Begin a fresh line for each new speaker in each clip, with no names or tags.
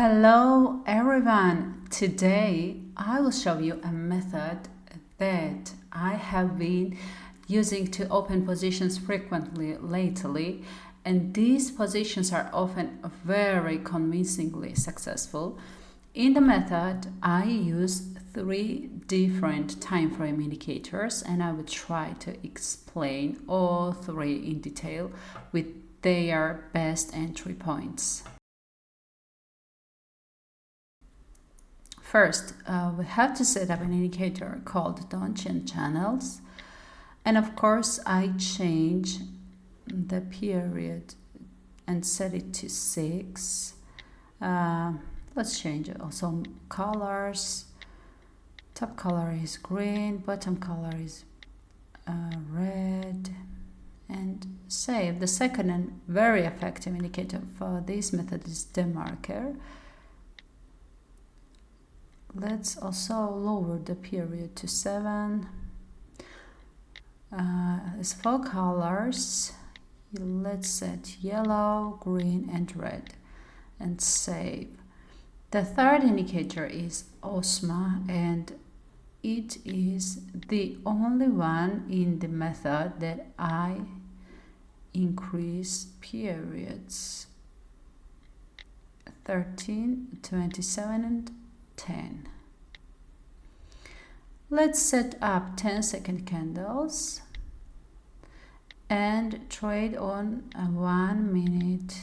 Hello everyone! Today I will show you a method that I have been using to open positions frequently lately, and these positions are often very convincingly successful. In the method, I use 3 different time frame indicators, and I will try to explain all 3 in detail with their best entry points. First, we have to set up an indicator called Donchian Channels, and of course I change the period and set it to 6. Let's change it also colors. Top color is green, bottom color is red, and save. The second and very effective indicator for this method is DeMarker. Let's also lower the period to 7. As for colors, let's set yellow, green, and red, and save. The third indicator is OsMA, and it is the only one in the method that I increase periods 13, 27, and 10. Let's set up 10-second candles and trade on a 1-minute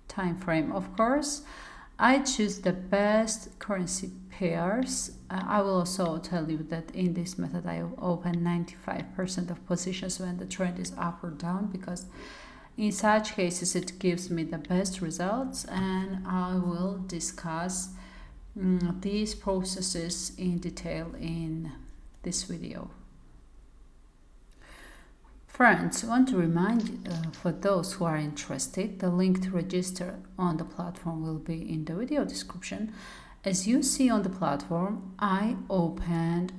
time frame. Of course, I choose the best currency pairs. I will also tell you that in this method I open 95% of positions when the trend is up or down, because in such cases it gives me the best results, and I will discuss these processes in detail in this video. Friends, I want to remind for those who are interested, the link to register on the platform will be in the video description. As you see on the platform, I opened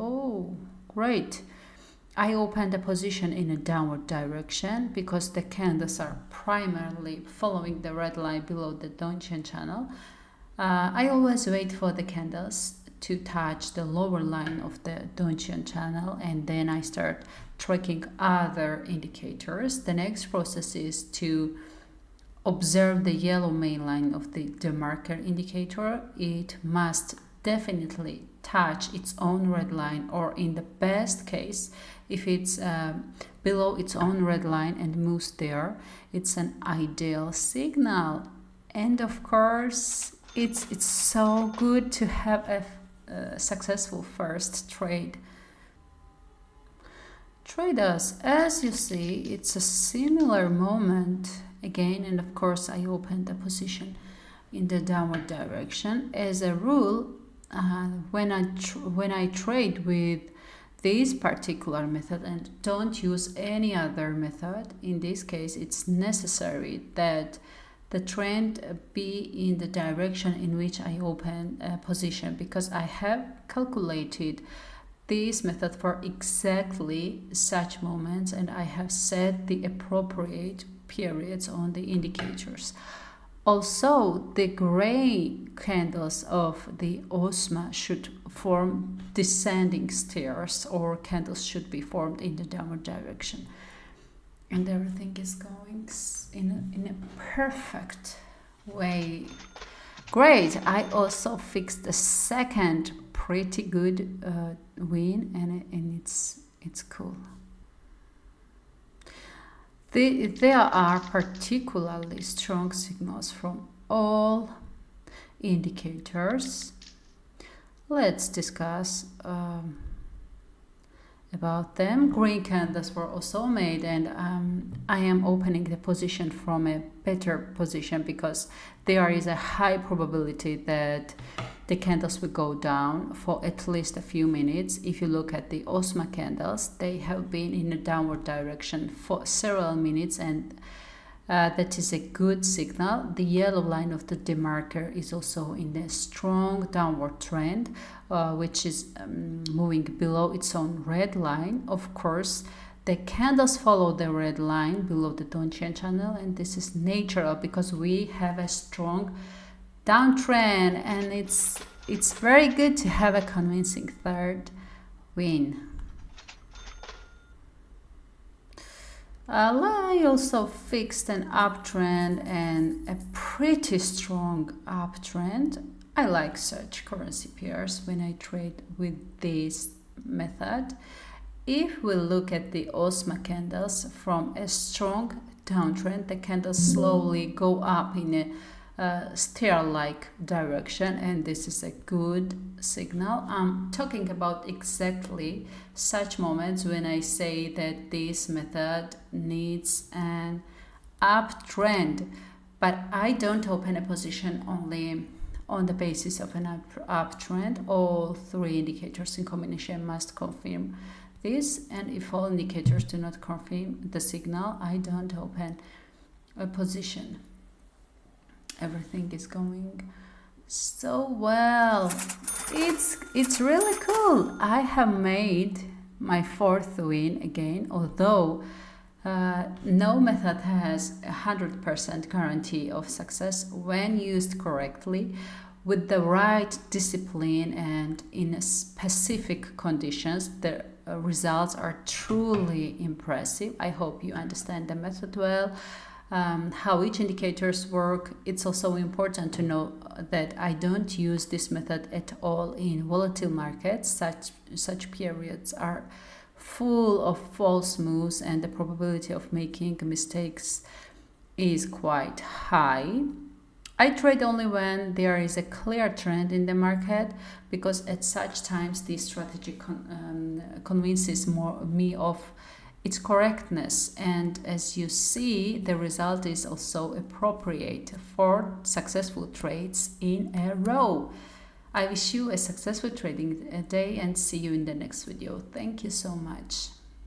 a position in a downward direction because the candles are primarily following the red line below the Donchian channel. I always wait for the candles to touch the lower line of the Donchian channel, and then I start tracking other indicators. The next process is to observe the yellow main line of the DeMarker indicator. It must definitely touch its own red line, or in the best case, if it's below its own red line and moves there, it's an ideal signal. And of course, it's so good to have a successful first trade. Traders, as you see, it's a similar moment again, and of course I opened the position in the downward direction. As a rule, when I trade with this particular method and don't use any other method, in this case it's necessary that the trend be in the direction in which I open a position, because I have calculated this method for exactly such moments, and I have set the appropriate periods on the indicators. Also, the gray candles of the OsMA should form descending stairs, or candles should be formed in the downward direction. And everything is going in a perfect way. Great! I also fixed the second pretty good win, and it's cool. There are particularly strong signals from all indicators. Let's discuss about them. Green candles were also made, and I am opening the position from a better position because there is a high probability that the candles will go down for at least a few minutes. If you look at the OsMA candles, they have been in a downward direction for several minutes, and that is a good signal. The yellow line of the DeMarker is also in a strong downward trend, which is moving below its own red line. Of course, the candles follow the red line below the Donchian channel, and this is natural because we have a strong downtrend, and it's very good to have a convincing third win. I also fixed an uptrend and a pretty strong uptrend. I like such currency pairs when I trade with this method. If we look at the OsMA candles from a strong downtrend, the candles slowly go up in a stair-like direction, and this is a good signal. I'm talking about exactly such moments when I say that this method needs an uptrend, but I don't open a position only on the basis of an uptrend. All three indicators in combination must confirm this, and if all indicators do not confirm the signal, I don't open a position. Everything is going so well. It's really cool. I have made my fourth win again, although no method has 100% guarantee of success. When used correctly, with the right discipline and in specific conditions, the results are truly impressive. I hope you understand the method well. How each indicators work. It's also important to know that I don't use this method at all in volatile markets. Such periods are full of false moves, and the probability of making mistakes is quite high. I trade only when there is a clear trend in the market, because at such times the strategy convinces me of its correctness, and as you see, the result is also appropriate for successful trades in a row. I wish you a successful trading day and see you in the next video. Thank you so much.